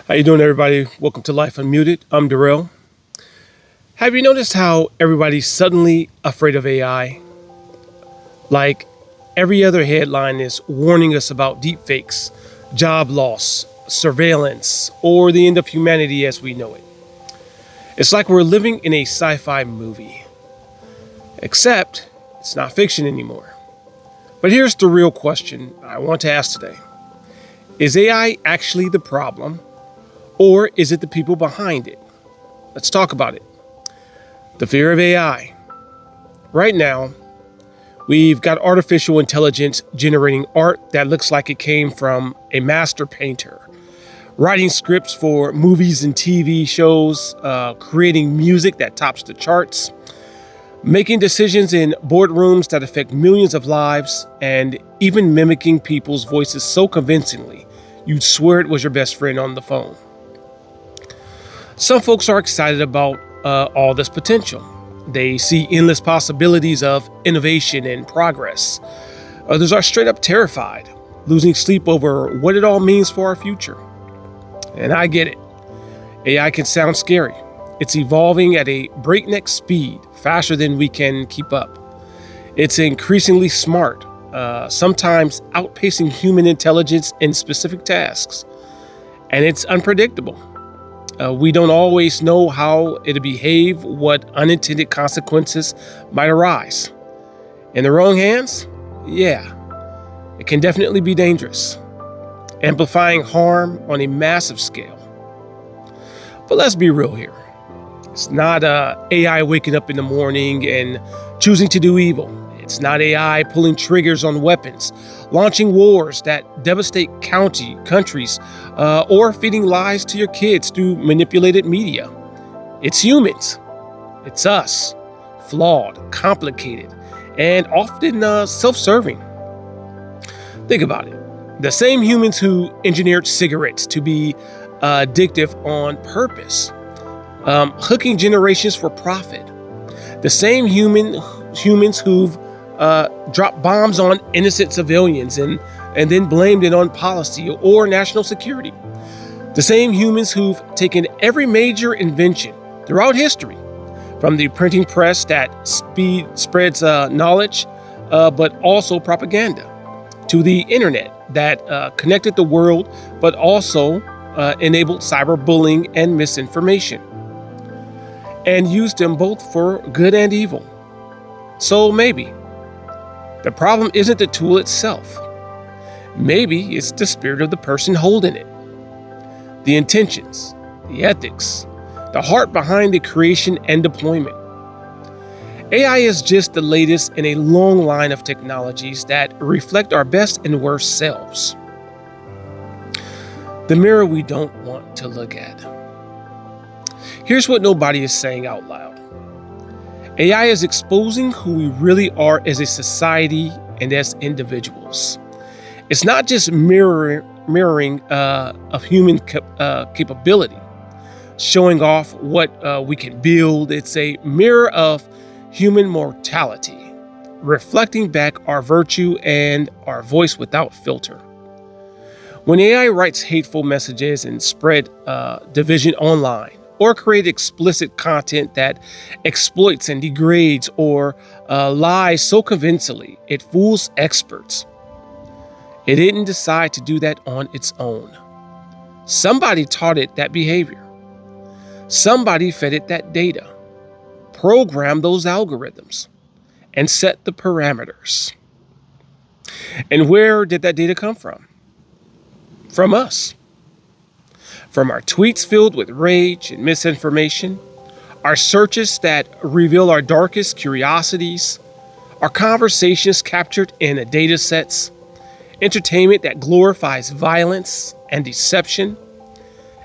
How you doing, everybody? Welcome to Life Unmuted. I'm Darrell. Have you noticed how everybody's suddenly afraid of AI? Like every other headline is warning us about deepfakes, job loss, surveillance, or the end of humanity as we know it. It's like we're living in a sci-fi movie. Except it's not fiction anymore. But here's the real question I want to ask today. Is AI actually the problem? Or is it the people behind it? Let's talk about it. The fear of AI. Right now, we've got artificial intelligence generating art that looks like it came from a master painter, writing scripts for movies and TV shows, creating music that tops the charts, making decisions in boardrooms that affect millions of lives, and even mimicking people's voices so convincingly you'd swear it was your best friend on the phone. Some folks are excited about all this potential. They see endless possibilities of innovation and progress. Others are straight up terrified, losing sleep over what it all means for our future. And I get it. AI can sound scary. It's evolving at a breakneck speed, faster than we can keep up. It's increasingly smart, sometimes outpacing human intelligence in specific tasks. And it's unpredictable. We don't always know how it'll behave, what unintended consequences might arise. In the wrong hands, yeah, it can definitely be dangerous, amplifying harm on a massive scale. But let's be real here. It's not AI waking up in the morning and choosing to do evil. It's not AI pulling triggers on weapons, launching wars that devastate countries, or feeding lies to your kids through manipulated media. It's humans. It's us. Flawed, complicated, and often self-serving. Think about it. The same humans who engineered cigarettes to be addictive on purpose, hooking generations for profit. The same humans who've dropped bombs on innocent civilians and then blamed it on policy or national security. The same humans who've taken every major invention throughout history, from the printing press that spreads knowledge, but also propaganda, to the internet that connected the world, but also enabled cyberbullying and misinformation, and used them both for good and evil. So maybe the problem isn't the tool itself. Maybe it's the spirit of the person holding it. The intentions, the ethics, the heart behind the creation and deployment. AI is just the latest in a long line of technologies that reflect our best and worst selves. The mirror we don't want to look at. Here's what nobody is saying out loud. AI is exposing who we really are as a society and as individuals. It's not just mirroring of human capability, showing off what we can build. It's a mirror of human mortality, reflecting back our virtue and our voice without filter. When AI writes hateful messages and spread division online, or create explicit content that exploits and degrades or lies so convincingly it fools experts. It didn't decide to do that on its own. Somebody taught it that behavior. Somebody fed it that data, programmed those algorithms, and set the parameters. And where did that data come from? From us. From our tweets filled with rage and misinformation, our searches that reveal our darkest curiosities, our conversations captured in data sets, entertainment that glorifies violence and deception.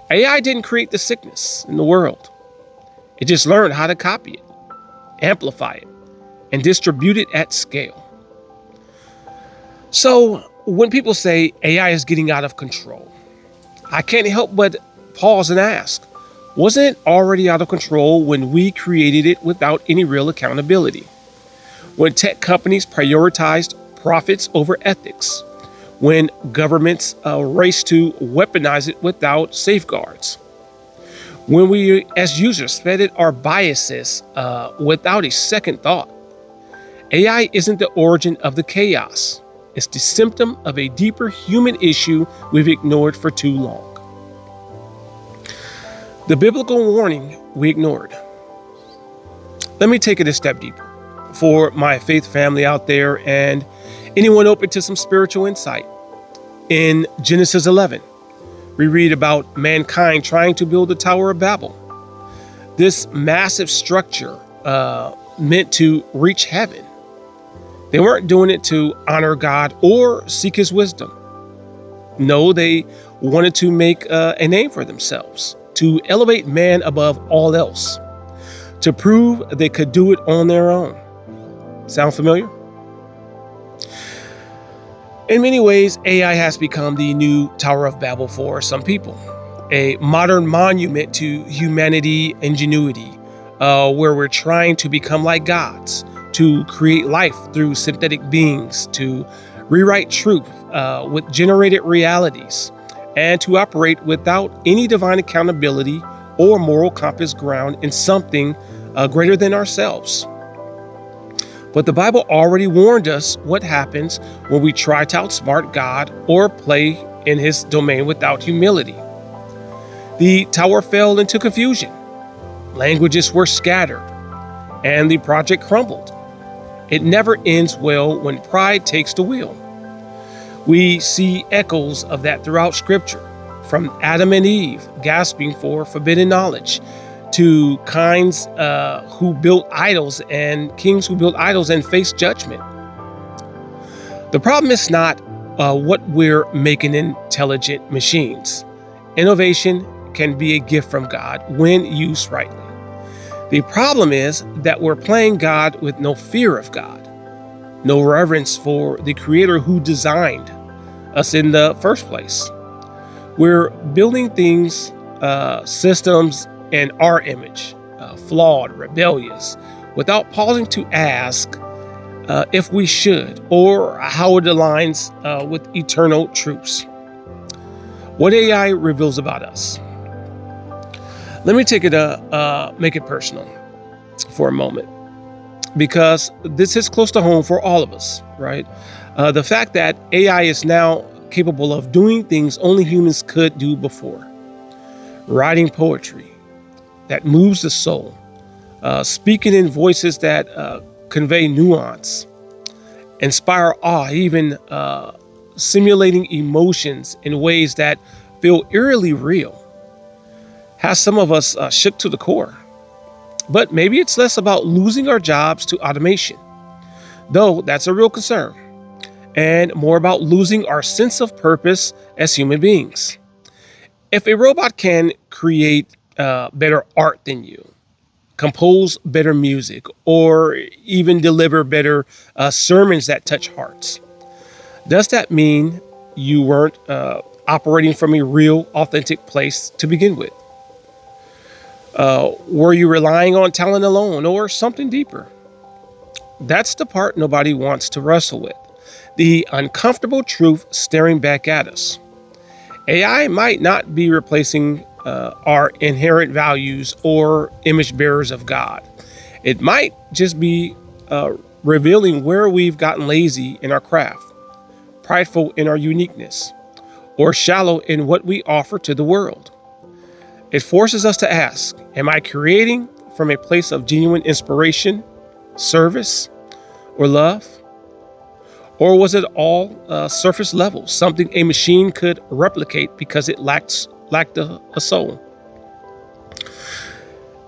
AI didn't create the sickness in the world. It just learned how to copy it, amplify it, and distribute it at scale. So when people say AI is getting out of control, I can't help but pause and ask, wasn't it already out of control when we created it without any real accountability? When tech companies prioritized profits over ethics, when governments race to weaponize it without safeguards. When we, as users, fed it our biases without a second thought. AI isn't the origin of the chaos. It's the symptom of a deeper human issue we've ignored for too long. The biblical warning we ignored. Let me take it a step deeper. For my faith family out there and anyone open to some spiritual insight. In Genesis 11, we read about mankind trying to build the Tower of Babel. This massive structure meant to reach heaven. They weren't doing it to honor God or seek his wisdom. No, they wanted to make a name for themselves, to elevate man above all else, to prove they could do it on their own. Sound familiar? In many ways, AI has become the new Tower of Babel for some people, a modern monument to humanity ingenuity, where we're trying to become like gods, to create life through synthetic beings, to rewrite truth with generated realities, and to operate without any divine accountability or moral compass ground in something greater than ourselves. But the Bible already warned us what happens when we try to outsmart God or play in his domain without humility. The tower fell into confusion. Languages were scattered, and the project crumbled. It never ends well when pride takes the wheel. We see echoes of that throughout Scripture, from Adam and Eve gasping for forbidden knowledge, to kings who built idols and faced judgment. The problem is not what we're making intelligent machines. Innovation can be a gift from God when used rightly. The problem is that we're playing God with no fear of God, no reverence for the Creator who designed us in the first place. We're building things, systems, in our image, flawed, rebellious, without pausing to ask if we should or how it aligns with eternal truths. What AI reveals about us. Let me make it personal for a moment, because this is close to home for all of us, right? The fact that AI is now capable of doing things only humans could do before. Writing poetry that moves the soul, speaking in voices that convey nuance, inspire awe, even simulating emotions in ways that feel eerily real, has some of us shook to the core. But maybe it's less about losing our jobs to automation, though that's a real concern, and more about losing our sense of purpose as human beings. If a robot can create better art than you, compose better music, or even deliver better sermons that touch hearts, does that mean you weren't operating from a real, authentic place to begin with? Were you relying on talent alone or something deeper? That's the part nobody wants to wrestle with, the uncomfortable truth staring back at us. AI might not be replacing our inherent values or image bearers of God. It might just be revealing where we've gotten lazy in our craft, prideful in our uniqueness, or shallow in what we offer to the world. It forces us to ask, am I creating from a place of genuine inspiration, service, or love? Or was it all surface level, something a machine could replicate because it lacked a soul?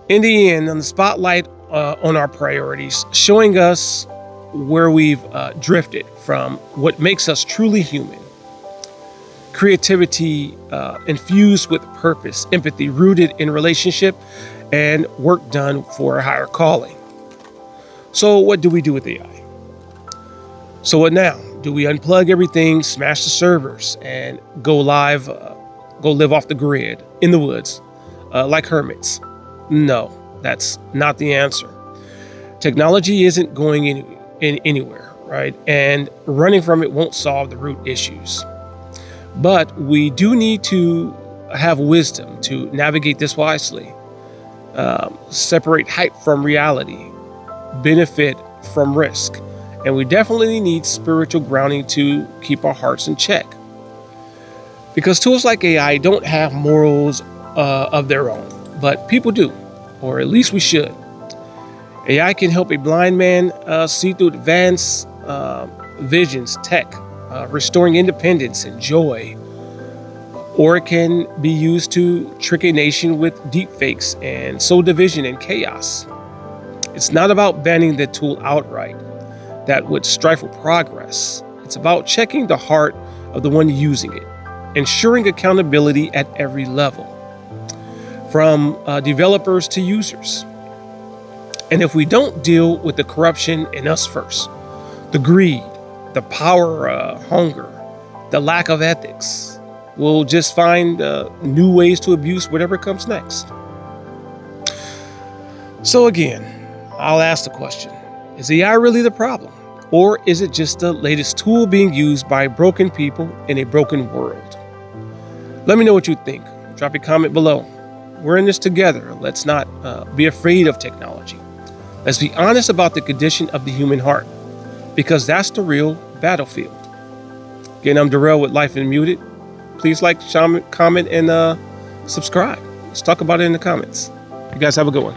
In the end, on the spotlight on our priorities, showing us where we've drifted from what makes us truly human. Creativity infused with purpose, empathy rooted in relationship, and work done for a higher calling. So what do we do with AI? So what now? Do we unplug everything, smash the servers, and go live, go live off the grid in the woods like hermits? No, that's not the answer. Technology isn't going anywhere, right? And running from it won't solve the root issues. But we do need to have wisdom to navigate this wisely, separate hype from reality, benefit from risk. And we definitely need spiritual grounding to keep our hearts in check. Because tools like AI don't have morals of their own, but people do, or at least we should. AI can help a blind man see through advanced visions, tech, restoring independence and joy. Or it can be used to trick a nation with deepfakes and sow division and chaos. It's not about banning the tool outright. That would stifle progress. It's about checking the heart of the one using it, ensuring accountability at every level, from developers to users. And if we don't deal with the corruption in us first, the greed, the power hunger, the lack of ethics, we'll just find new ways to abuse whatever comes next. So again, I'll ask the question, is AI really the problem? Or is it just the latest tool being used by broken people in a broken world? Let me know what you think. Drop a comment below. We're in this together. Let's not be afraid of technology. Let's be honest about the condition of the human heart, because that's the real battlefield. Again, I'm Darrell with Life Unmuted. Please like, comment, and subscribe. Let's talk about it in the comments. You guys have a good one.